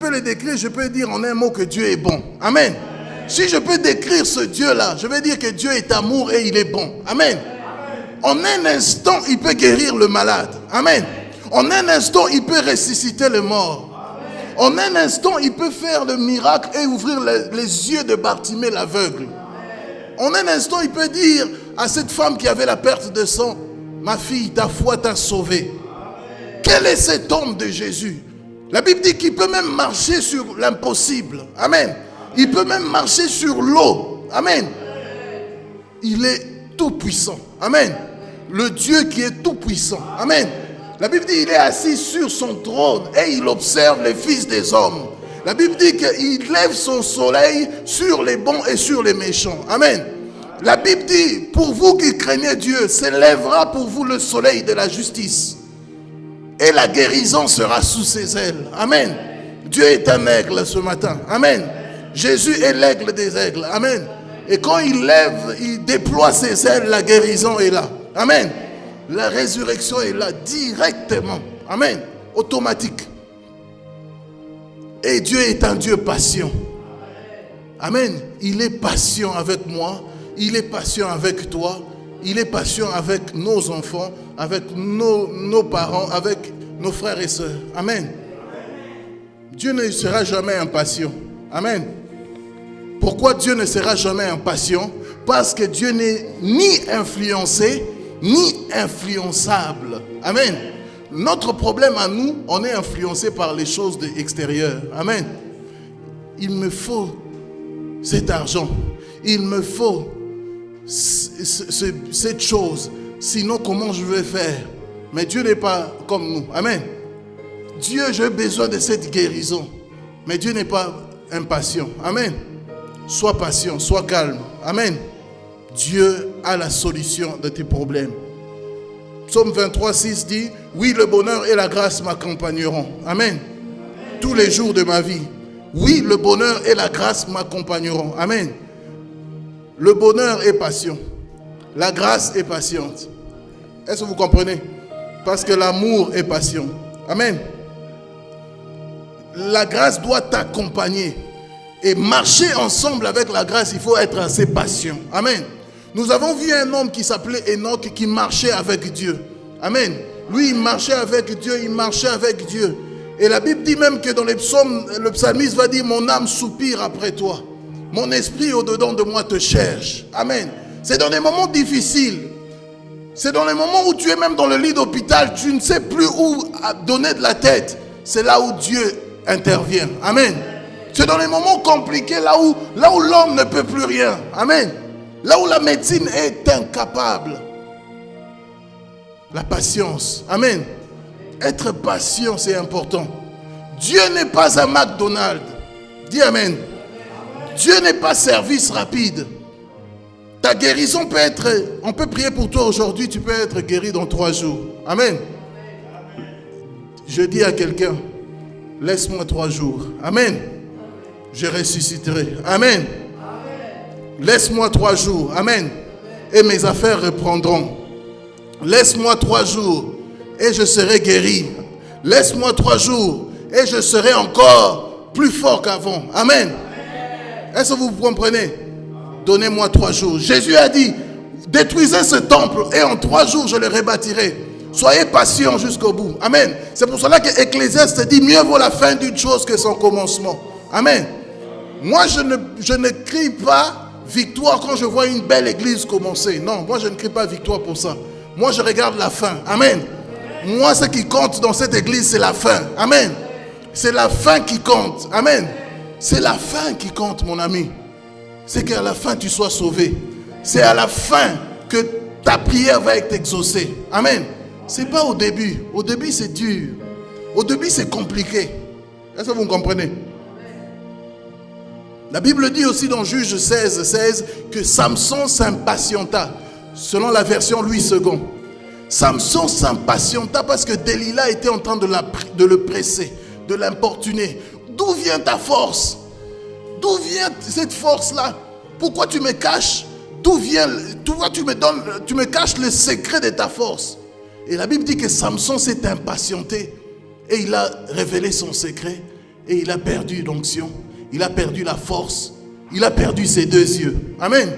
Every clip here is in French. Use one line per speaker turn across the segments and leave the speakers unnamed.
peux le décrire, je peux dire en un mot que Dieu est bon. Amen. Si je peux décrire ce Dieu-là, je vais dire que Dieu est amour et il est bon. Amen. En un instant, il peut guérir le malade. Amen. En un instant, il peut ressusciter le mort. En un instant, il peut faire le miracle et ouvrir les yeux de Bartimée l'aveugle. En un instant, il peut dire à cette femme qui avait la perte de sang, ma fille, ta foi t'a sauvée. Quel est cet homme de Jésus? La Bible dit qu'il peut même marcher sur l'impossible. Amen. Il peut même marcher sur l'eau. Amen. Il est tout puissant. Amen. Le Dieu qui est tout puissant. Amen. La Bible dit qu'il est assis sur son trône et il observe les fils des hommes. La Bible dit qu'il lève son soleil sur les bons et sur les méchants. Amen. La Bible dit, pour vous qui craignez Dieu, s'élèvera pour vous le soleil de la justice. Et la guérison sera sous ses ailes. Amen. Dieu est un aigle ce matin. Amen. Jésus est l'aigle des aigles. Amen. Et quand il lève, il déploie ses ailes, la guérison est là. Amen. La résurrection est là directement. Amen. Automatique. Et Dieu est un Dieu patient. Amen. Il est patient avec moi. Il est patient avec toi. Il est patient avec nos enfants, avec nos parents, avec nos frères et sœurs. Amen. Dieu ne sera jamais impatient. Amen. Pourquoi Dieu ne sera jamais impatient? Parce que Dieu n'est ni influencé, ni influençable. Amen. Notre problème à nous, on est influencé par les choses extérieures. Amen. Il me faut cet argent. Il me faut cette chose. Sinon, comment je vais faire? Mais Dieu n'est pas comme nous. Amen. Dieu, j'ai besoin de cette guérison. Mais Dieu n'est pas impatient. Amen. Sois patient, sois calme. Amen. Dieu a la solution de tes problèmes. Psaume 23, 6 dit, oui, le bonheur et la grâce m'accompagneront. Amen. Tous les jours de ma vie. Oui, le bonheur et la grâce m'accompagneront. Amen. Le bonheur est patient. La grâce est patiente. Est-ce que vous comprenez? Parce que l'amour est patient. Amen. La grâce doit t'accompagner. Et marcher ensemble avec la grâce, il faut être assez patient. Amen. Nous avons vu un homme qui s'appelait Enoch qui marchait avec Dieu. Amen. Lui, il marchait avec Dieu, il marchait avec Dieu. Et la Bible dit même que dans les psaumes, le psalmiste va dire, mon âme soupire après toi. Mon esprit au-dedans de moi te cherche. Amen. C'est dans les moments difficiles. C'est dans les moments où tu es même dans le lit d'hôpital, tu ne sais plus où donner de la tête. C'est là où Dieu intervient. Amen. C'est dans les moments compliqués, là où l'homme ne peut plus rien. Amen. Là où la médecine est incapable. La patience. Amen. Être patient, c'est important. Dieu n'est pas un McDonald's. Dis Amen. Dieu n'est pas service rapide. Ta guérison peut être... On peut prier pour toi aujourd'hui, tu peux être guéri dans 3 jours. Amen. Je dis à quelqu'un, laisse-moi 3 jours. Amen. Je ressusciterai. Amen. Laisse-moi 3 jours. Amen. Et mes affaires reprendront. Laisse-moi 3 jours et je serai guéri. Laisse-moi 3 jours et je serai encore plus fort qu'avant. Amen. Est-ce que vous comprenez? Donnez-moi 3 jours. Jésus a dit, détruisez ce temple et en 3 jours je le rebâtirai. Soyez patients jusqu'au bout. Amen. C'est pour cela que Ecclésiaste dit, mieux vaut la fin d'une chose que son commencement. Amen. Moi, je ne crie pas victoire quand je vois une belle église commencer. Non, moi, je ne crie pas victoire pour ça. Moi, je regarde la fin. Amen. Moi, ce qui compte dans cette église, c'est la fin. Amen. C'est la fin qui compte. Amen. C'est la fin qui compte, mon ami. C'est qu'à la fin, tu sois sauvé. C'est à la fin que ta prière va être exaucée. Amen. C'est pas au début. Au début, c'est dur. Au début, c'est compliqué. Est-ce que vous me comprenez? La Bible dit aussi dans Juge 16, 16 que Samson s'impatienta. Selon la version Louis II. Samson s'impatienta parce que Delilah était en train de le presser, de l'importuner. D'où vient ta force? D'où vient cette force-là? Pourquoi tu me caches? D'où vient? Pourquoi tu me caches le secret de ta force? Et la Bible dit que Samson s'est impatienté et il a révélé son secret. et il a perdu l'onction, il a perdu la force, il a perdu ses 2 yeux. Amen.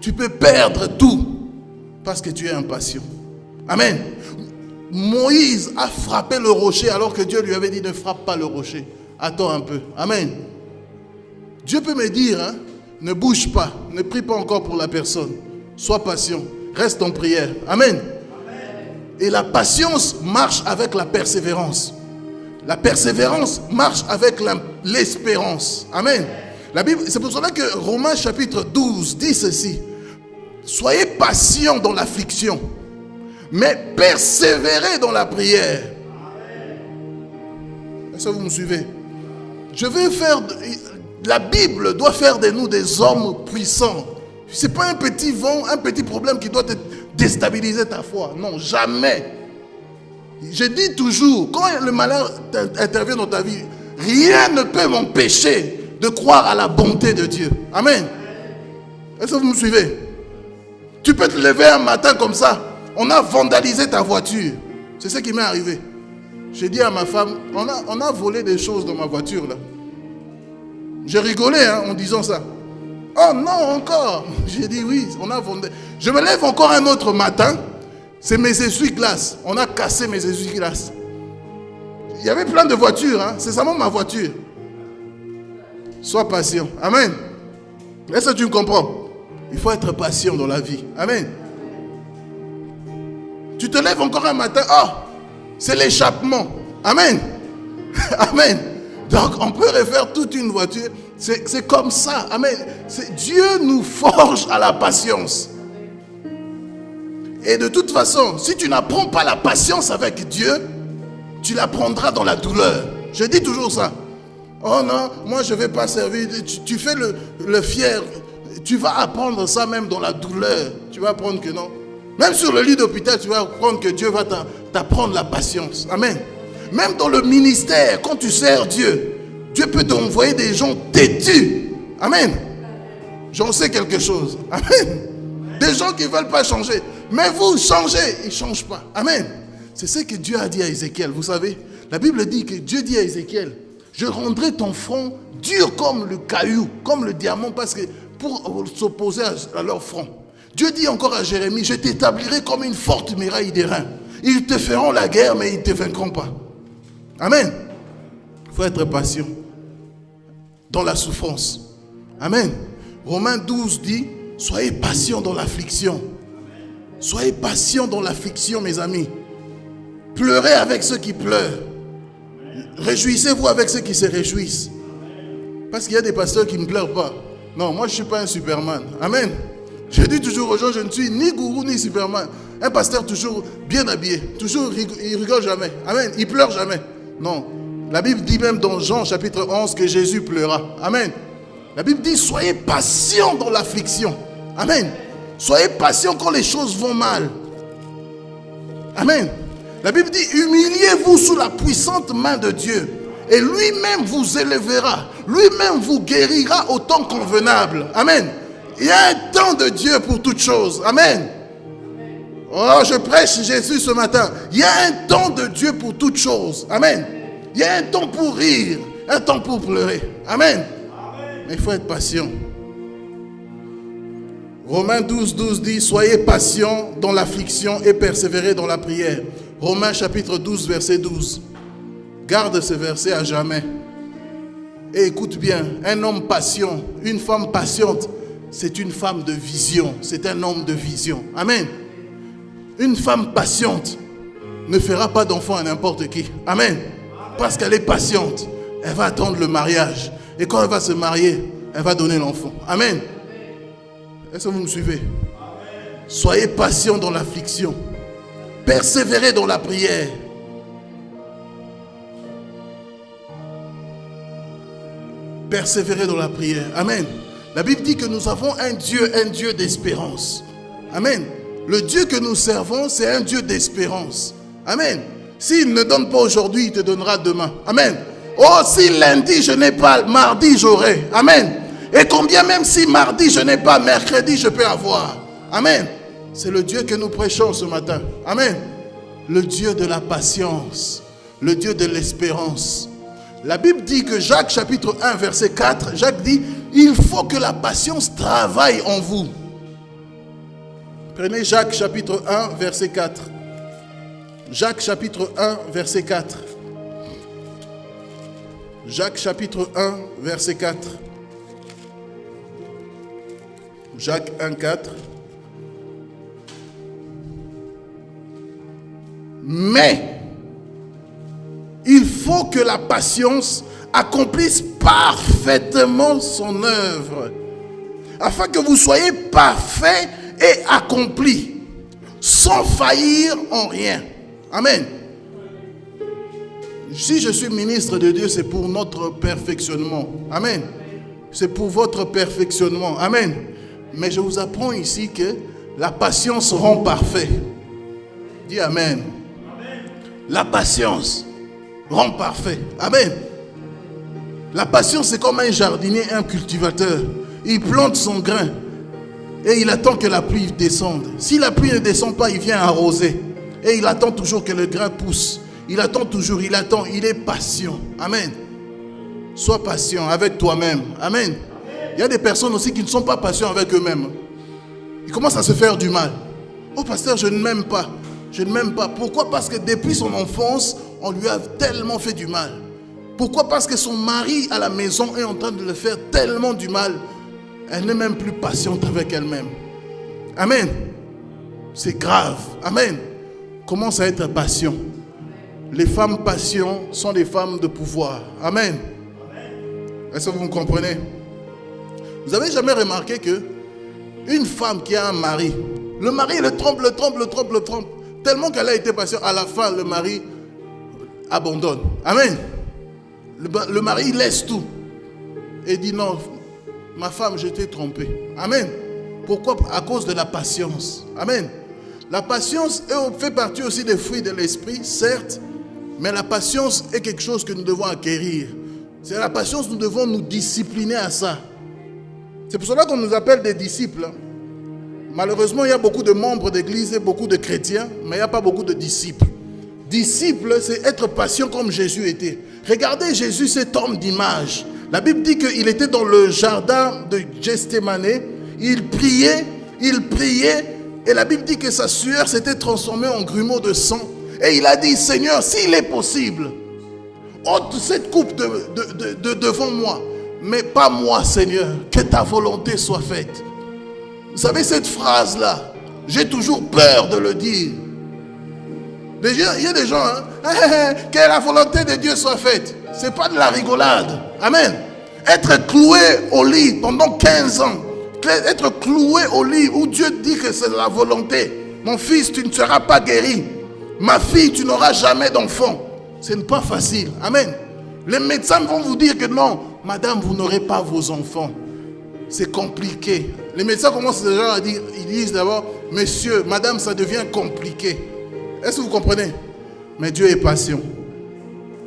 Tu peux perdre tout parce que tu es impatient. Amen. Moïse a frappé le rocher alors que Dieu lui avait dit ne frappe pas le rocher. Attends un peu. Amen. Dieu peut me dire, hein, ne bouge pas, ne prie pas encore pour la personne. Sois patient, reste en prière. Amen. Et la patience marche avec la persévérance. La persévérance marche avec l'espérance. Amen. La Bible, c'est pour cela que Romains chapitre 12 dit ceci. Soyez patients dans l'affliction, mais persévérez dans la prière. Est-ce que vous me suivez? Je veux faire... La Bible doit faire de nous des hommes puissants. Ce n'est pas un petit vent, un petit problème qui doit te déstabiliser ta foi. Non, jamais. Je dis toujours, quand le malheur intervient dans ta vie, rien ne peut m'empêcher de croire à la bonté de Dieu. Amen. Est-ce que vous me suivez? Tu peux te lever un matin comme ça, on a vandalisé ta voiture. C'est ce qui m'est arrivé. J'ai dit à ma femme, on a volé des choses dans ma voiture là. J'ai rigolé en disant ça. Oh non, encore. J'ai dit oui, on a vendu. Je me lève encore un autre matin. C'est mes essuie-glaces. On a cassé mes essuie-glaces. Il y avait plein de voitures. C'est seulement ma voiture. Sois patient. Amen. Est-ce que tu me comprends? Il faut être patient dans la vie. Amen. Tu te lèves encore un matin. Oh, c'est l'échappement. Amen. Amen. Donc, on peut refaire toute une voiture. C'est comme ça. Amen. Dieu nous forge à la patience. Et de toute façon, si tu n'apprends pas la patience avec Dieu, tu l'apprendras dans la douleur. Je dis toujours ça. Oh non, moi je ne vais pas servir. Tu fais le fier. Tu vas apprendre ça même dans la douleur. Tu vas apprendre que non. Même sur le lit d'hôpital, tu vas apprendre que Dieu va t'apprendre la patience. Amen. Même dans le ministère, quand tu sers Dieu, Dieu peut t'envoyer des gens têtus. Amen. J'en sais quelque chose. Amen. Des gens qui ne veulent pas changer. Mais vous changez, ils ne changent pas. Amen. C'est ce que Dieu a dit à Ézéchiel. Vous savez, la Bible dit que Dieu dit à Ézéchiel, je rendrai ton front dur comme le caillou, comme le diamant, parce que pour s'opposer à leur front. Dieu dit encore à Jérémie, je t'établirai comme une forte muraille d'airain. Ils te feront la guerre, mais ils ne te vaincront pas. Amen. Il faut être patient dans la souffrance. Amen. Romains 12 dit, soyez patients dans l'affliction. Soyez patients dans l'affliction, mes amis. Pleurez avec ceux qui pleurent. Réjouissez-vous avec ceux qui se réjouissent. Parce qu'il y a des pasteurs qui ne pleurent pas. Non, moi je ne suis pas un Superman. Amen. Je dis toujours aux gens, je ne suis ni gourou ni Superman. Un pasteur toujours bien habillé. Toujours, il rigole jamais. Amen. Il pleure jamais. Non. La Bible dit même dans Jean chapitre 11 que Jésus pleura. Amen. La Bible dit, soyez patients dans l'affliction. Amen. Soyez patients quand les choses vont mal. Amen. La Bible dit, humiliez-vous sous la puissante main de Dieu. Et lui-même vous élèvera. Lui-même vous guérira au temps convenable. Amen. Il y a un temps de Dieu pour toutes choses. Amen. Oh, je prêche Jésus ce matin. Il y a un temps de Dieu pour toutes choses. Amen. Il y a un temps pour rire, un temps pour pleurer. Amen. Mais il faut être patient. Romains 12, 12 dit, soyez patients dans l'affliction et persévérez dans la prière. Romains chapitre 12, verset 12. Garde ce verset à jamais. Et écoute bien, un homme patient, une femme patiente, c'est une femme de vision. C'est un homme de vision. Amen. Une femme patiente ne fera pas d'enfant à n'importe qui. Amen. Parce qu'elle est patiente. Elle va attendre le mariage. Et quand elle va se marier, elle va donner l'enfant. Amen. Est-ce que vous me suivez? Soyez patients dans l'affliction. Persévérez dans la prière. Persévérez dans la prière. Amen. La Bible dit que nous avons un Dieu d'espérance. Amen. Le Dieu que nous servons, c'est un Dieu d'espérance. Amen. S'il ne donne pas aujourd'hui, il te donnera demain. Amen. Oh, si lundi je n'ai pas, mardi j'aurai. Amen. Et combien même si mardi je n'ai pas, mercredi je peux avoir. Amen. C'est le Dieu que nous prêchons ce matin. Amen. Le Dieu de la patience. Le Dieu de l'espérance. La Bible dit que Jacques chapitre 1 verset 4, Jacques dit, il faut que la patience travaille en vous. Prenez Jacques chapitre 1 verset 4. Jacques chapitre 1 verset 4. Jacques chapitre 1 verset 4. Jacques 1, 4. Mais il faut que la patience accomplisse parfaitement son œuvre, afin que vous soyez parfaits et accomplis, sans faillir en rien. Amen. Si je suis ministre de Dieu, c'est pour notre perfectionnement. Amen. C'est pour votre perfectionnement. Amen. Mais je vous apprends ici que la patience rend parfait. Dis Amen. La patience rend parfait. Amen. La patience, c'est comme un jardinier, un cultivateur. Il plante son grain et il attend que la pluie descende. Si la pluie ne descend pas, il vient arroser. Et il attend toujours que le grain pousse. Il attend toujours, il attend. Il est patient. Amen. Sois patient avec toi-même. Amen. Il y a des personnes aussi qui ne sont pas patients avec eux-mêmes. Ils commencent à se faire du mal. Oh pasteur, je ne m'aime pas. Je ne m'aime pas. Pourquoi? Parce que depuis son enfance, on lui a tellement fait du mal. Pourquoi? Parce que son mari à la maison est en train de le faire tellement du mal. Elle n'est même plus patiente avec elle-même. Amen. C'est grave. Amen. Commence à être patient. Les femmes patientes sont des femmes de pouvoir. Amen. Est-ce que vous me comprenez? Vous avez jamais remarqué que une femme qui a un mari, le mari le trompe, tellement qu'elle a été patiente, à la fin le mari abandonne. Amen. Le mari laisse tout et dit non, ma femme, je t'ai trompé. Amen. Pourquoi? À cause de la patience. Amen. La patience fait partie aussi des fruits de l'esprit, certes, mais la patience est quelque chose que nous devons acquérir. C'est la patience, nous devons nous discipliner à ça. C'est pour cela qu'on nous appelle des disciples. Malheureusement, il y a beaucoup de membres d'église et beaucoup de chrétiens, mais il n'y a pas beaucoup de disciples. Disciple, c'est être patient comme Jésus était. Regardez Jésus, cet homme d'image. La Bible dit qu'il était dans le jardin de Gethsémane. Il priait, et la Bible dit que sa sueur s'était transformée en grumeaux de sang. Et il a dit, Seigneur, s'il est possible, ôte cette coupe de devant moi. Mais pas moi, Seigneur, que ta volonté soit faite. Vous savez cette phrase-là, j'ai toujours peur de le dire. Il y a des gens, que la volonté de Dieu soit faite. Ce n'est pas de la rigolade. Amen. Être cloué au lit pendant 15 ans, être cloué au lit où Dieu dit que c'est la volonté. Mon fils, tu ne seras pas guéri. Ma fille, tu n'auras jamais d'enfant. Ce n'est pas facile. Amen. Les médecins vont vous dire que non, madame, vous n'aurez pas vos enfants. C'est compliqué. Les médecins commencent déjà à dire, ils disent d'abord, monsieur, madame, ça devient compliqué. Est-ce que vous comprenez? Mais Dieu est patient.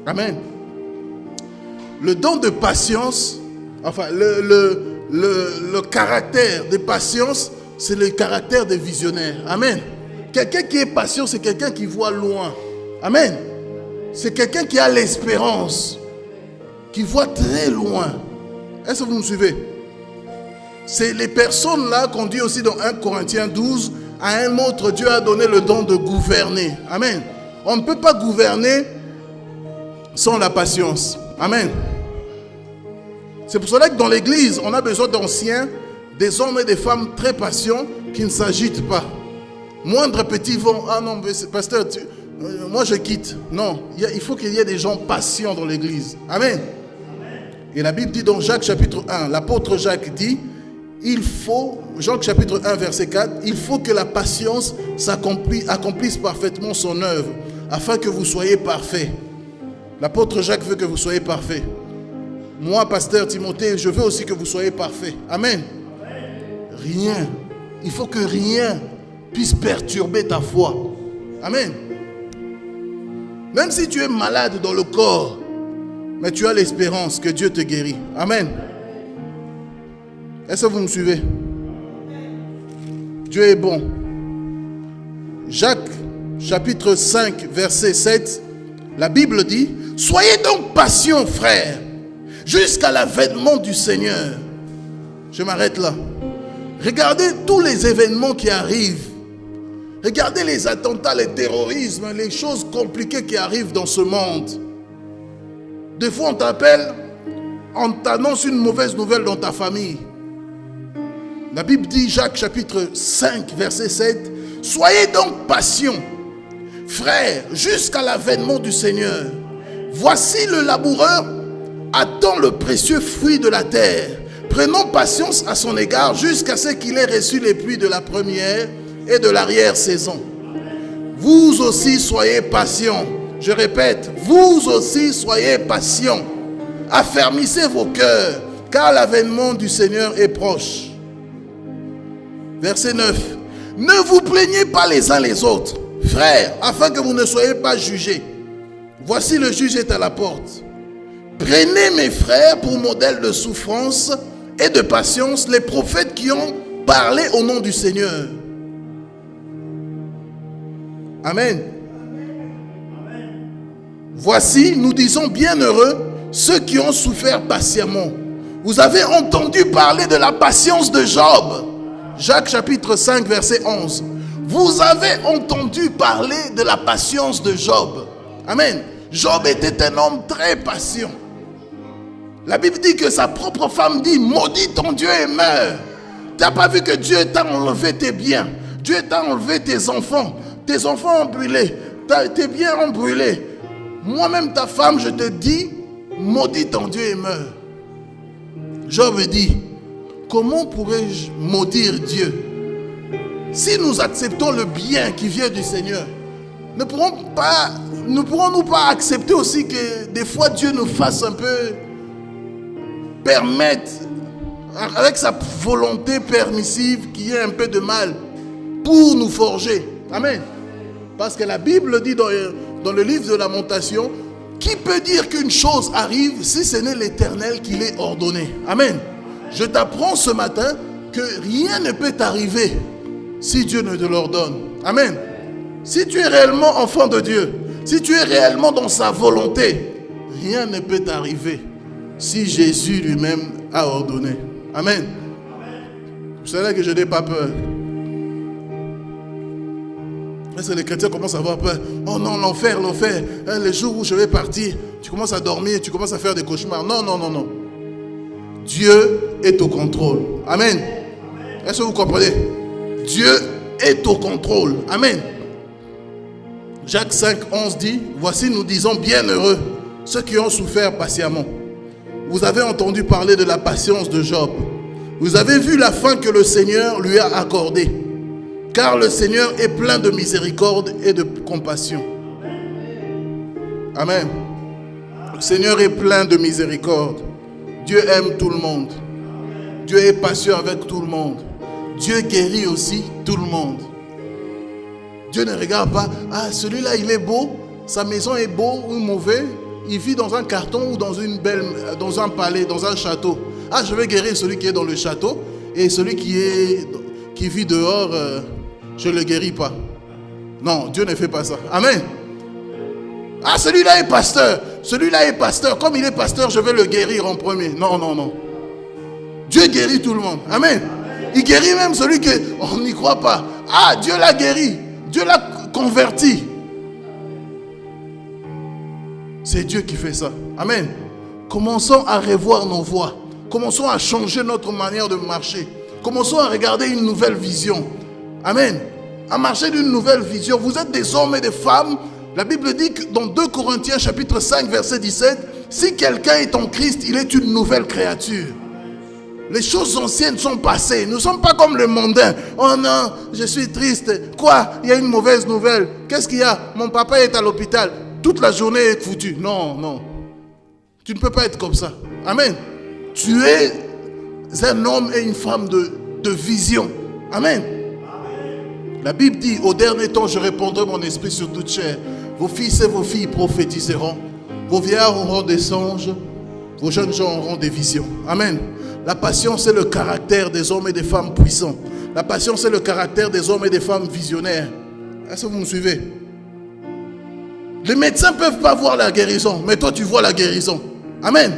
Amen. Le don de patience, enfin, le caractère de patience, c'est le caractère des visionnaires. Amen. Quelqu'un qui est patient, c'est quelqu'un qui voit loin. Amen. C'est quelqu'un qui a l'espérance, qui voit très loin. Est-ce que vous me suivez? C'est les personnes là qu'on dit aussi dans 1 Corinthiens 12, à un autre Dieu a donné le don de gouverner. Amen. On ne peut pas gouverner sans la patience. Amen. C'est pour cela que dans l'église, on a besoin d'anciens, des hommes et des femmes très patients qui ne s'agitent pas. Moindre petit vent, ah non, pasteur, moi je quitte. Non, il faut qu'il y ait des gens patients dans l'église. Amen. Et la Bible dit dans Jacques chapitre 1, l'apôtre Jacques dit, il faut, Jacques chapitre 1 verset 4, il faut que la patience accomplisse parfaitement son œuvre, afin que vous soyez parfaits. L'apôtre Jacques veut que vous soyez parfaits. Moi, pasteur Timothée, je veux aussi que vous soyez parfaits. Amen. Rien, il faut que rien puisse perturber ta foi. Amen. Même si tu es malade dans le corps, mais tu as l'espérance que Dieu te guérit. Amen. Est-ce que vous me suivez? Dieu est bon. Jacques chapitre 5 verset 7, la Bible dit, Soyez donc patients, frères, jusqu'à l'avènement du Seigneur. Je m'arrête là. Regardez tous les événements qui arrivent. Regardez les attentats, les terrorismes, les choses compliquées qui arrivent dans ce monde. Des fois, on t'appelle, on t'annonce une mauvaise nouvelle dans ta famille. La Bible dit, Jacques chapitre 5, verset 7, « Soyez donc patients, frères, jusqu'à l'avènement du Seigneur. Voici le laboureur attend le précieux fruit de la terre. Prenons patience à son égard jusqu'à ce qu'il ait reçu les pluies de la première et de l'arrière-saison. Vous aussi soyez patients. » Je répète, vous aussi soyez patients. Affermissez vos cœurs, car l'avènement du Seigneur est proche. Verset 9. Ne vous plaignez pas les uns les autres, frères, afin que vous ne soyez pas jugés. Voici le juge est à la porte. Prenez mes frères pour modèle de souffrance et de patience les prophètes qui ont parlé au nom du Seigneur. Amen. Voici, nous disons bienheureux ceux qui ont souffert patiemment. Vous avez entendu parler de la patience de Job. Jacques chapitre 5 verset 11. Vous avez entendu parler de la patience de Job. Amen. Job était un homme très patient. La Bible dit que sa propre femme dit, maudit ton Dieu et meurs. Tu n'as pas vu que Dieu t'a enlevé tes biens. Dieu t'a enlevé tes enfants. Tes enfants ont brûlé. Tes biens ont brûlé. Moi-même ta femme, je te dis, maudit ton Dieu et meurs. Job dit, comment pourrais-je maudire Dieu? Si nous acceptons le bien qui vient du Seigneur, ne pourrons-nous pas accepter aussi que des fois Dieu nous fasse un peu permettre, avec sa volonté permissive, qu'il y ait un peu de mal pour nous forger. Amen. Parce que la Bible dit dans le livre de Lamentation, qui peut dire qu'une chose arrive si ce n'est l'Éternel qui l'ait ordonné? Amen. Je t'apprends ce matin que rien ne peut t'arriver si Dieu ne te l'ordonne. Amen. Si tu es réellement enfant de Dieu, si tu es réellement dans sa volonté, rien ne peut t'arriver si Jésus lui-même a ordonné. Amen. Vous savez que je n'ai pas peur. Parce que les chrétiens commencent à avoir peur. Oh non, l'enfer, l'enfer. Les jours où je vais partir, tu commences à dormir, tu commences à faire des cauchemars. Non, non, non, non. Dieu est au contrôle. Amen. Est-ce que vous comprenez? Dieu est au contrôle. Amen. Jacques 5, 11 dit, voici nous disons bienheureux ceux qui ont souffert patiemment. Vous avez entendu parler de la patience de Job. Vous avez vu la fin que le Seigneur lui a accordée. Car le Seigneur est plein de miséricorde et de compassion. Amen. Le Seigneur est plein de miséricorde. Dieu aime tout le monde. Dieu est patient avec tout le monde. Dieu guérit aussi tout le monde. Dieu ne regarde pas, ah celui-là il est beau, sa maison est beau ou mauvais, il vit dans un carton ou dans un palais, dans un château. Ah je vais guérir celui qui est dans le château et celui qui vit dehors, je ne le guéris pas. Non, Dieu ne fait pas ça. Amen. Ah celui-là est pasteur, celui-là est pasteur, comme il est pasteur je vais le guérir en premier. Non, non, non. Dieu guérit tout le monde. Amen. Il guérit même celui qu'on n'y croit pas. Ah Dieu l'a guéri. Dieu l'a converti. C'est Dieu qui fait ça. Amen. Commençons à revoir nos voies. Commençons à changer notre manière de marcher. Commençons à regarder une nouvelle vision. Amen. À marcher d'une nouvelle vision. Vous êtes des hommes et des femmes. La Bible dit que dans 2 Corinthiens chapitre 5 verset 17, si quelqu'un est en Christ, il est une nouvelle créature. Les choses anciennes sont passées. Nous ne sommes pas comme le mondain. Oh non, je suis triste. Quoi? Il y a une mauvaise nouvelle. Qu'est-ce qu'il y a? Mon papa est à l'hôpital. Toute la journée est foutue. Non, non. Tu ne peux pas être comme ça. Amen. Tu es un homme et une femme de vision. Amen. La Bible dit, au dernier temps, je répandrai mon esprit sur toute chair. Vos fils et vos filles prophétiseront. Vos vieillards auront des songes. Vos jeunes gens auront des visions. Amen. La patience est le caractère des hommes et des femmes puissants. La patience est le caractère des hommes et des femmes visionnaires. Est-ce que vous me suivez? Les médecins ne peuvent pas voir la guérison, mais toi tu vois la guérison. Amen.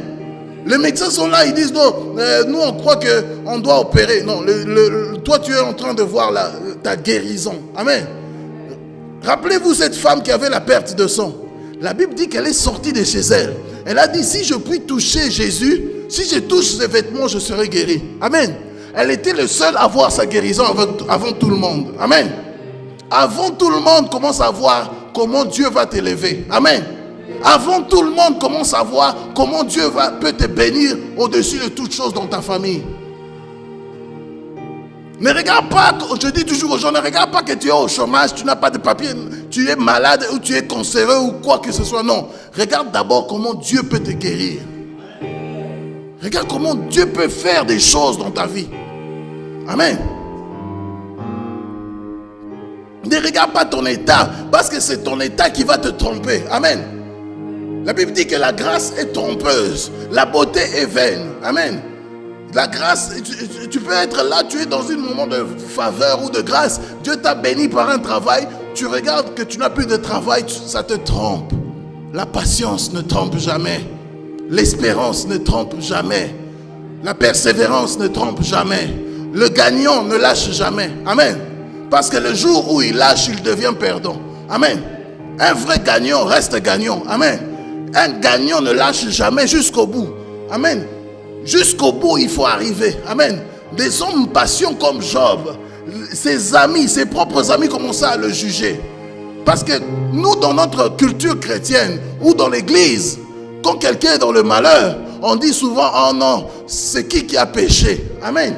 Les médecins sont là, ils disent non, nous on croit qu'on doit opérer. Non, toi tu es en train de voir ta guérison. Amen. Rappelez-vous cette femme qui avait la perte de sang. La Bible dit qu'elle est sortie de chez elle. Elle a dit, si je puis toucher Jésus, si je touche ses vêtements, je serai guéri. Amen. Elle était le seul à voir sa guérison avant tout le monde. Amen. Avant tout le monde commence à voir comment Dieu va t'élever. Amen. Avant tout le monde commence à voir comment Dieu peut te bénir au-dessus de toutes choses dans ta famille. Ne regarde pas, je dis toujours aux gens, ne regarde pas que tu es au chômage, tu n'as pas de papier, tu es malade ou tu es cancéreux ou quoi que ce soit. Non, regarde d'abord comment Dieu peut te guérir. Regarde comment Dieu peut faire des choses dans ta vie. Amen. Ne regarde pas ton état, parce que c'est ton état qui va te tromper. Amen. La Bible dit que la grâce est trompeuse, la beauté est vaine. Amen. La grâce, tu peux être là, tu es dans un moment de faveur ou de grâce. Dieu t'a béni par un travail. Tu regardes que tu n'as plus de travail, ça te trompe. La patience ne trompe jamais. L'espérance ne trompe jamais. La persévérance ne trompe jamais. Le gagnant ne lâche jamais. Amen. Parce que le jour où il lâche, il devient perdant. Amen. Un vrai gagnant reste gagnant. Amen. Un gagnant ne lâche jamais jusqu'au bout. Amen. Jusqu'au bout, il faut arriver. Amen. Des hommes patients comme Job, ses amis, ses propres amis commençaient à le juger. Parce que nous, dans notre culture chrétienne ou dans l'église, quand quelqu'un est dans le malheur, on dit souvent, oh non, c'est qui a péché. Amen.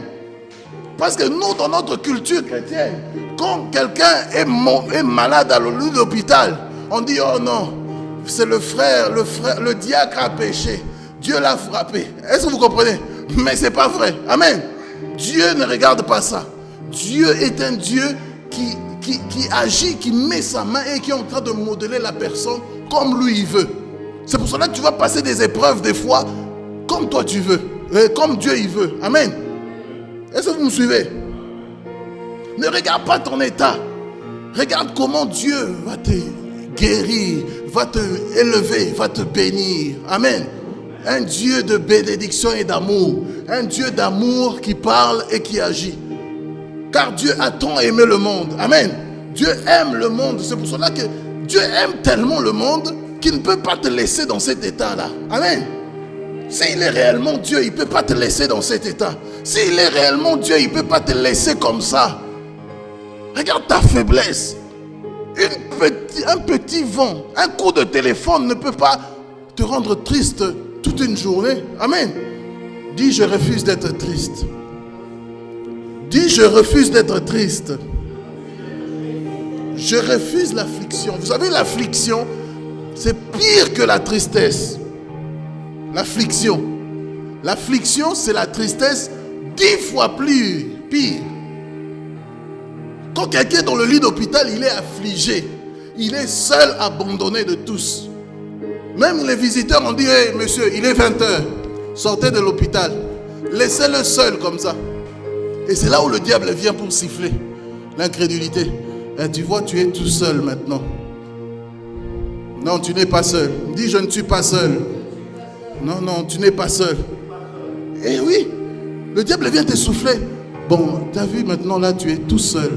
Parce que nous, dans notre culture chrétienne, quand quelqu'un est malade à l'hôpital, on dit, oh non, c'est le diacre a péché. Dieu l'a frappé. Est-ce que vous comprenez? Mais ce n'est pas vrai. Amen. Dieu ne regarde pas ça. Dieu est un Dieu qui agit, qui met sa main et qui est en train de modeler la personne comme lui il veut. C'est pour cela que tu vas passer des épreuves des fois comme toi tu veux, comme Dieu il veut. Amen. Est-ce que vous me suivez? Ne regarde pas ton état. Regarde comment Dieu va te guérir, va te élever, va te bénir. Amen. Un Dieu de bénédiction et d'amour. Un Dieu d'amour qui parle et qui agit. Car Dieu a tant aimé le monde. Amen. Dieu aime le monde. C'est pour cela que Dieu aime tellement le monde qu'il ne peut pas te laisser dans cet état-là. Amen. S'il est réellement Dieu, il ne peut pas te laisser dans cet état. S'il est réellement Dieu, il ne peut pas te laisser comme ça. Regarde ta faiblesse. Un petit vent, un coup de téléphone ne peut pas te rendre triste toute une journée. Amen. Dis, je refuse d'être triste. Dis, je refuse d'être triste. Je refuse l'affliction. Vous savez, l'affliction, c'est pire que la tristesse. L'affliction. L'affliction, c'est la tristesse 10 fois plus pire. Quand quelqu'un est dans le lit d'hôpital, il est affligé. Il est seul, abandonné de tous. Même les visiteurs ont dit, hey, monsieur, il est 20h. Sortez de l'hôpital. Laissez-le seul comme ça. Et c'est là où le diable vient pour siffler. L'incrédulité. Et tu vois, tu es tout seul maintenant. Non, tu n'es pas seul. Dis, je ne suis pas seul. Non, non, tu n'es pas seul. Eh oui, le diable vient te souffler. Bon, tu as vu maintenant là, tu es tout seul.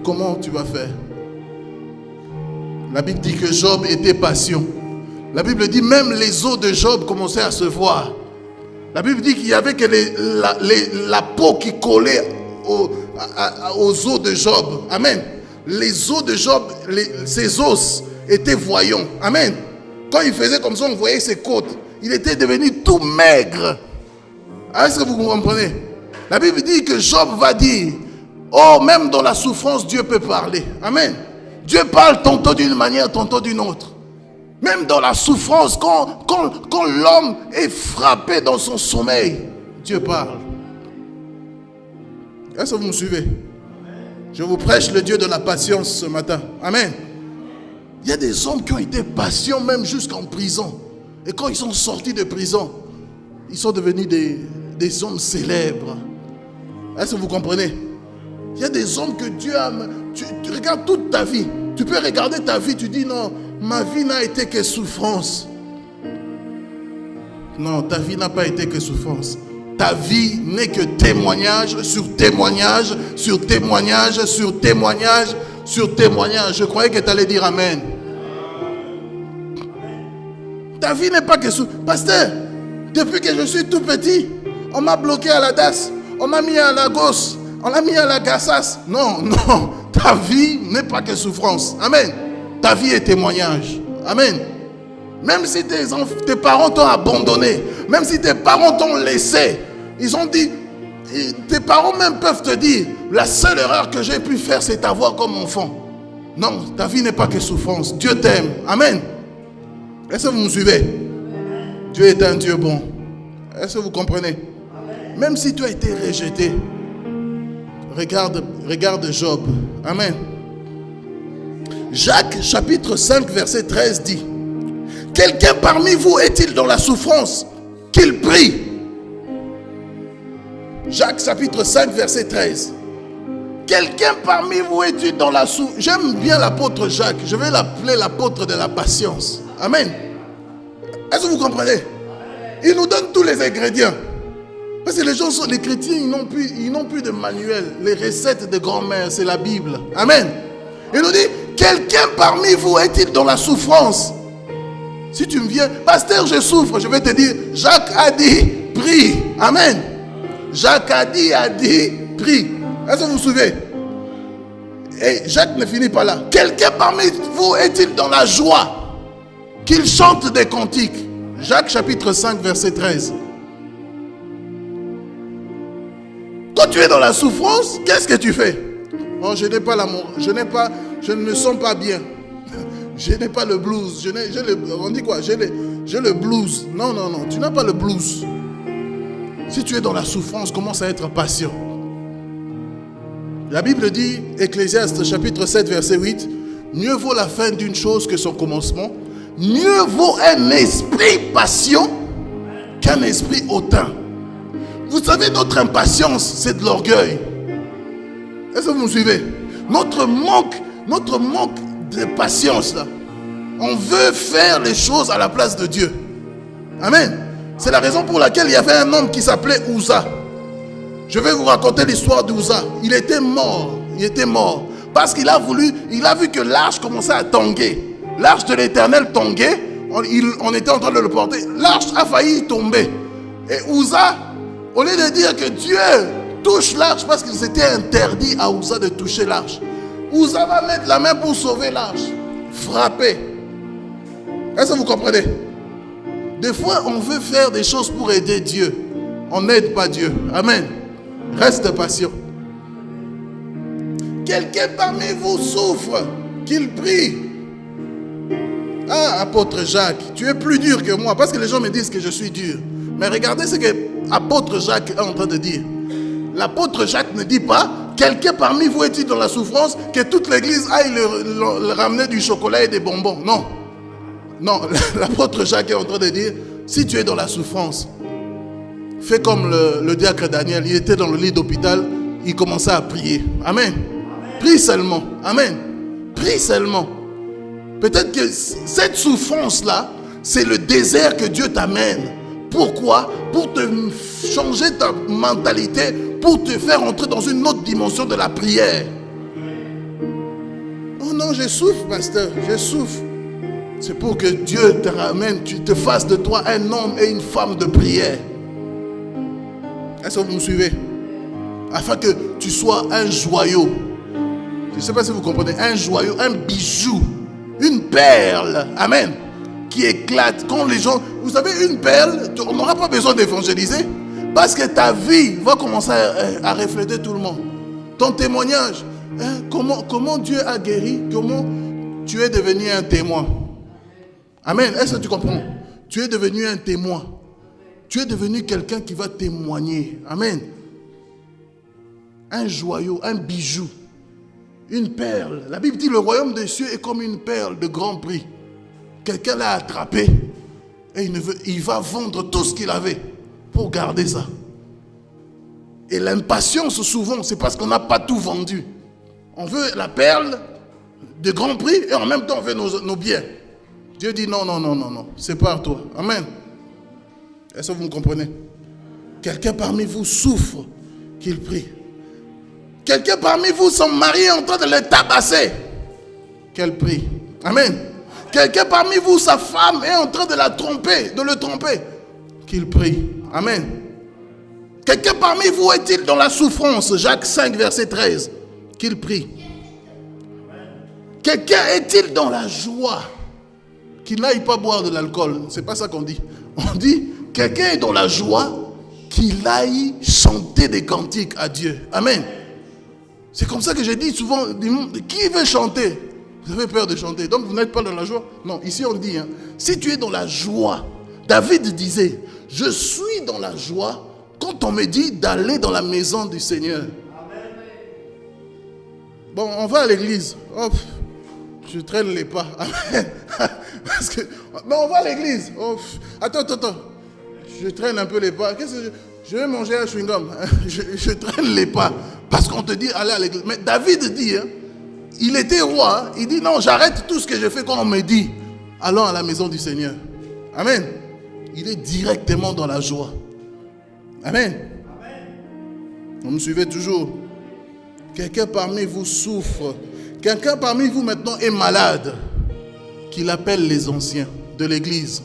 Comment tu vas faire? La Bible dit que Job était patient. La Bible dit même les os de Job commençaient à se voir. La Bible dit qu'il y avait que la peau qui collait aux os de Job. Amen. Les os de Job, ses os étaient voyants. Amen. Quand il faisait comme ça, on voyait ses côtes. Il était devenu tout maigre. Est-ce que vous comprenez? La Bible dit que Job va dire, oh, même dans la souffrance, Dieu peut parler. Amen. Dieu parle tantôt d'une manière, tantôt d'une autre. Même dans la souffrance, quand l'homme est frappé dans son sommeil, Dieu parle. Est-ce que vous me suivez? Je vous prêche le Dieu de la patience ce matin. Amen. Il y a des hommes qui ont été patients même jusqu'en prison. Et quand ils sont sortis de prison, ils sont devenus des hommes célèbres. Est-ce que vous comprenez? Il y a des hommes que Dieu a... Tu regardes toute ta vie. Tu peux regarder ta vie, tu dis non, ma vie n'a été que souffrance. Non, ta vie n'a pas été que souffrance. Ta vie n'est que témoignage sur témoignage, sur témoignage, sur témoignage, sur témoignage. Je croyais que tu allais dire Amen. Ta vie n'est pas que souffrance. Pasteur, depuis que je suis tout petit, on m'a bloqué à la DAS, on m'a mis à la Gosse, on l'a mis à la Gassas. Non, non, ta vie n'est pas que souffrance. Amen. Ta vie est témoignage. Amen. Même si tes parents t'ont abandonné, même si tes parents t'ont laissé, ils ont dit, tes parents même peuvent te dire, la seule erreur que j'ai pu faire, c'est t'avoir comme enfant. Non, ta vie n'est pas que souffrance. Dieu t'aime. Amen. Est-ce que vous me suivez? Dieu est un Dieu bon. Est-ce que vous comprenez? Même si tu as été rejeté, regarde Job. Amen. Jacques chapitre 5 verset 13 dit: quelqu'un parmi vous est-il dans la souffrance? Qu'il prie. Jacques chapitre 5 verset 13. Quelqu'un parmi vous est-il dans la souffrance? J'aime bien l'apôtre Jacques. Je vais l'appeler l'apôtre de la patience. Amen. Est-ce que vous comprenez? Il nous donne tous les ingrédients. Parce que les chrétiens, ils n'ont plus de manuel. Les recettes de grand-mère, c'est la Bible. Amen. Il nous dit, quelqu'un parmi vous est-il dans la souffrance? Si tu me viens, pasteur, je souffre, je vais te dire, Jacques a dit, prie. Amen. Jacques a dit, prie. Est-ce que vous vous souvenez? Et Jacques ne finit pas là. Quelqu'un parmi vous est-il dans la joie? Qu'il chante des cantiques. Jacques chapitre 5 verset 13. Quand tu es dans la souffrance, qu'est-ce que tu fais? Oh, je n'ai pas l'amour, je ne me sens pas bien. Je n'ai pas le blues. On dit quoi? J'ai le blues. Non, non, non, tu n'as pas le blues. Si tu es dans la souffrance, commence à être patient. La Bible dit, Ecclésiaste chapitre 7 verset 8, mieux vaut la fin d'une chose que son commencement. Mieux vaut un esprit patient qu'un esprit hautain. Vous savez, notre impatience, c'est de l'orgueil. Est-ce que vous me suivez? Notre manque de patience, là. On veut faire les choses à la place de Dieu. Amen. C'est la raison pour laquelle il y avait un homme qui s'appelait Uza. Je vais vous raconter l'histoire d'Uza. Il était mort. Parce qu'il a vu que l'arche commençait à tanguer. L'arche de l'Éternel tanguait. On était en train de le porter. L'arche a failli tomber. Et Uza, au lieu de dire que Dieu touche l'arche, parce qu'il s'était interdit à Uza de toucher l'arche, Uza va mettre la main pour sauver l'arche. Frapper. Est-ce que vous comprenez? Des fois, on veut faire des choses pour aider Dieu. On n'aide pas Dieu. Amen. Reste patient. Quelqu'un parmi vous souffre, qu'il prie. Ah, apôtre Jacques, tu es plus dur que moi, parce que les gens me disent que je suis dur. Mais regardez ce que apôtre Jacques est en train de dire. L'apôtre Jacques ne dit pas, quelqu'un parmi vous est-il dans la souffrance, que toute l'église aille le ramener du chocolat et des bonbons. Non. Non, l'apôtre Jacques est en train de dire, si tu es dans la souffrance, fais comme le diacre Daniel. Il était dans le lit d'hôpital, il commençait à prier. Amen. Prie seulement. Amen. Prie seulement. Peut-être que cette souffrance-là, c'est le désert que Dieu t'amène. Pourquoi? Pour te changer ta mentalité, pour te faire entrer dans une autre dimension de la prière. Oh non, je souffre, pasteur, je souffre. C'est pour que Dieu te ramène, tu te fasses de toi un homme et une femme de prière. Est-ce que vous me suivez? Afin que tu sois un joyau. Je ne sais pas si vous comprenez. Un joyau, un bijou, une perle. Amen. Qui éclate. Quand les gens... Vous savez, une perle, on n'aura pas besoin d'évangéliser. Parce que ta vie va commencer à refléter tout le monde. Ton témoignage. Hein, comment Dieu a guéri. Comment tu es devenu un témoin. Amen. Est-ce que tu comprends? Tu es devenu un témoin. Tu es devenu quelqu'un qui va témoigner. Amen. Un joyau, un bijou, une perle. La Bible dit le royaume des cieux est comme une perle de grand prix. Quelqu'un l'a attrapé et il va vendre tout ce qu'il avait pour garder ça. Et l'impatience souvent, c'est parce qu'on n'a pas tout vendu. On veut la perle de grand prix et en même temps on veut nos biens. Dieu dit non, non, non, non, non. Sépare-toi. Amen. Est-ce que vous me comprenez? Quelqu'un parmi vous souffre, qu'il prie. Quelqu'un parmi vous, son mari est en train de le tabasser, qu'elle prie. Amen. Quelqu'un parmi vous, sa femme est en train de le tromper, qu'il prie. Amen. Quelqu'un parmi vous est-il dans la souffrance? Jacques 5, verset 13, qu'il prie. Quelqu'un est-il dans la joie? Qu'il n'aille pas boire de l'alcool. C'est pas ça qu'on dit. On dit, quelqu'un est dans la joie, qu'il aille chanter des cantiques à Dieu. Amen. C'est comme ça que j'ai dit souvent, qui veut chanter? Vous avez peur de chanter, donc vous n'êtes pas dans la joie? Non, ici on dit, si tu es dans la joie, David disait, je suis dans la joie quand on me dit d'aller dans la maison du Seigneur. Bon, on va à l'église. Oh, je traîne les pas. Amen. Parce que, bon, on va à l'église. Oh, attends. Je traîne un peu les pas. Qu'est-ce que je vais manger un chewing-gum. Je traîne les pas. Parce qu'on te dit, allez à l'église. Mais David dit, il était roi. Il dit, non, j'arrête tout ce que je fais quand on me dit, allons à la maison du Seigneur. Amen. Il est directement dans la joie. Amen. Vous me suivez toujours? Quelqu'un parmi vous souffre. Quelqu'un parmi vous maintenant est malade. Qu'il appelle les anciens de l'église.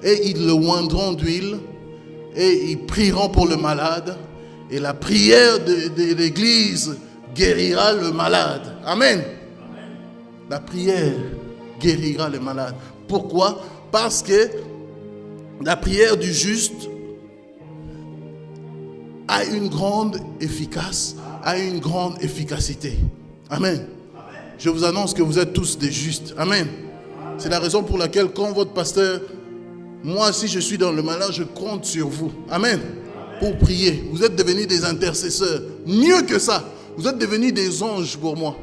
Et ils le oindront d'huile. Et ils prieront pour le malade. Et la prière de l'église guérira le malade. Amen. La prière guérira le malade. Pourquoi? Parce que la prière du juste a une grande efficacité. Amen. Je vous annonce que vous êtes tous des justes. Amen. C'est la raison pour laquelle quand votre pasteur, moi si je suis dans le malheur, je compte sur vous. Amen. Pour prier. Vous êtes devenus des intercesseurs. Mieux que ça, vous êtes devenus des anges pour moi.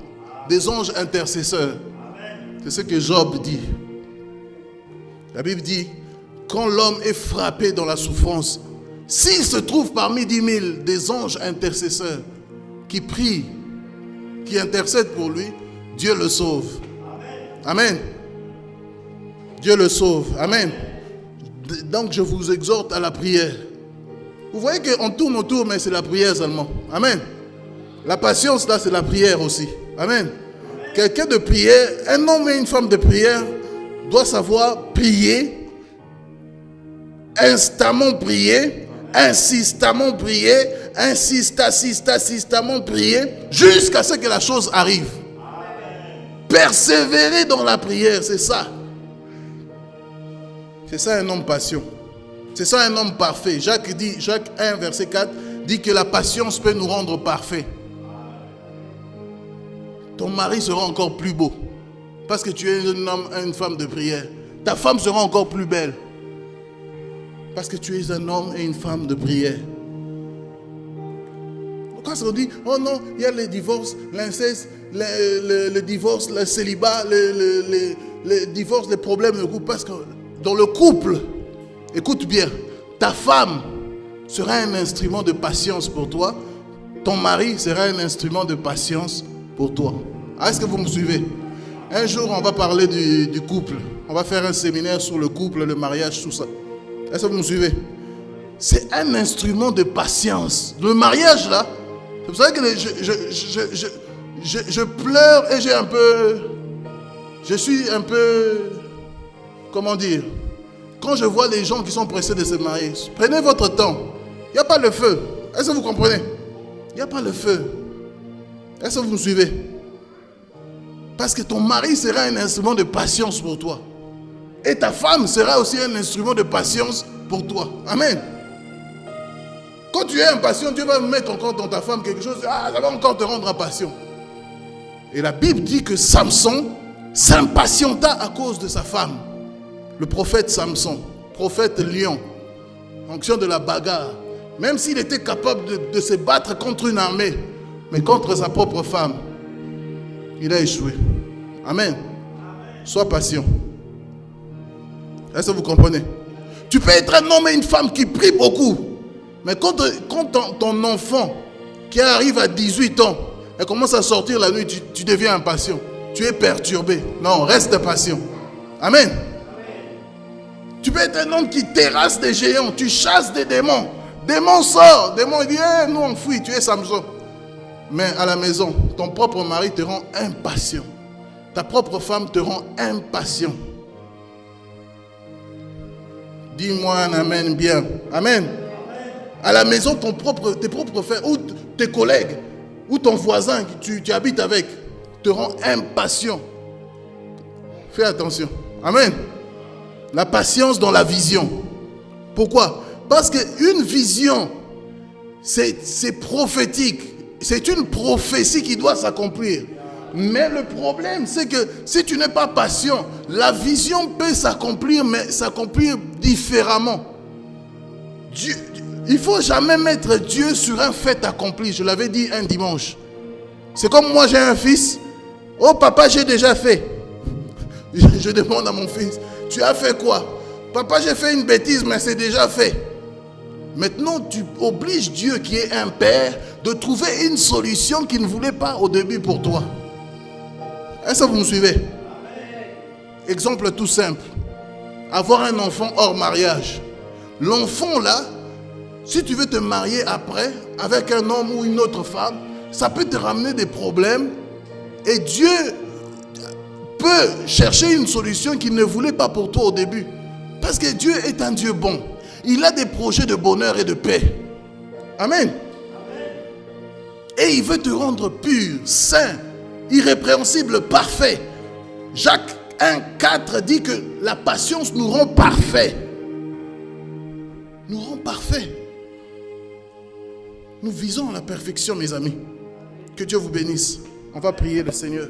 Des anges intercesseurs. C'est ce que Job dit. La Bible dit, quand l'homme est frappé dans la souffrance, s'il se trouve parmi 10 000 des anges intercesseurs qui prient, qui intercèdent pour lui, Dieu le sauve. Amen. Dieu le sauve. Amen. Donc je vous exhorte à la prière. Vous voyez qu'on tourne autour, mais c'est la prière seulement. Amen. La patience, là, c'est la prière aussi. Amen. Quelqu'un de prière, un homme et une femme de prière doit savoir prier, instamment prier, insistamment prier, insistamment prier, jusqu'à ce que la chose arrive. Persévérer dans la prière, c'est ça. C'est ça un homme patient. C'est ça un homme parfait. Jacques 1, verset 4, dit que la patience peut nous rendre parfaits. Ton mari sera encore plus beau. Parce que tu es un homme, une femme de prière. Ta femme sera encore plus belle. Parce que tu es un homme et une femme de prière. Quand on dit, oh non, il y a les divorces, l'inceste, le divorce, le célibat, le divorce, les problèmes de couple. Parce que dans le couple, écoute bien, ta femme sera un instrument de patience pour toi. Ton mari sera un instrument de patience pour toi. Est-ce que vous me suivez? Un jour, on va parler du couple. On va faire un séminaire sur le couple, le mariage, tout ça. Est-ce que vous me suivez? C'est un instrument de patience. Le mariage, là, vous savez que je pleure et je suis un peu, comment dire, quand je vois les gens qui sont pressés de se marier, prenez votre temps. Il n'y a pas le feu. Est-ce que vous comprenez? Il n'y a pas le feu. Est-ce que vous me suivez? Parce que ton mari sera un instrument de patience pour toi. Et ta femme sera aussi un instrument de patience pour toi. Amen. Quand tu es impatient, Dieu va mettre encore dans ta femme quelque chose. Ah, ça va encore te rendre impatient. Et la Bible dit que Samson s'impatienta à cause de sa femme. Le prophète Samson, prophète lion, fonction de la bagarre. Même s'il était capable de se battre contre une armée, mais contre sa propre femme, il a échoué. Amen. Sois patient. Est-ce que vous comprenez? Tu peux être un homme et une femme qui prient beaucoup. Mais quand ton enfant qui arrive à 18 ans, elle commence à sortir la nuit, tu deviens impatient. Tu es perturbé. Non, reste patient. Amen. Tu peux être un homme qui terrasse des géants, tu chasses des démons. Démon sort, démon dit, hey, nous on fuit, tu es Samson. Mais à la maison, ton propre mari te rend impatient. Ta propre femme te rend impatient. Dis-moi un amen bien. Amen. À la maison, tes propres frères, ou tes collègues, ou ton voisin que tu habites avec, te rend impatient. Fais attention. Amen. La patience dans la vision. Pourquoi? Parce qu'une vision, c'est prophétique. C'est une prophétie qui doit s'accomplir. Mais le problème, c'est que si tu n'es pas patient, la vision peut s'accomplir, mais s'accomplir différemment. Il ne faut jamais mettre Dieu sur un fait accompli. Je l'avais dit un dimanche. C'est comme moi, j'ai un fils. Oh papa, j'ai déjà fait. Je demande à mon fils, tu as fait quoi? Papa, j'ai fait une bêtise, mais c'est déjà fait. Maintenant, tu obliges Dieu, qui est un père, de trouver une solution qu'il ne voulait pas au début pour toi. Est-ce que vous me suivez? Exemple tout simple. Avoir un enfant hors mariage. L'enfant là, si tu veux te marier après, avec un homme ou une autre femme, ça peut te ramener des problèmes. Et Dieu peut chercher une solution qu'il ne voulait pas pour toi au début. Parce que Dieu est un Dieu bon. Il a des projets de bonheur et de paix. Amen. Et il veut te rendre pur, saint, irrépréhensible, parfait. Jacques 1,4 dit que la patience nous rend parfaits. Nous rend parfaits. Nous visons la perfection, mes amis. Que Dieu vous bénisse. On va prier le Seigneur.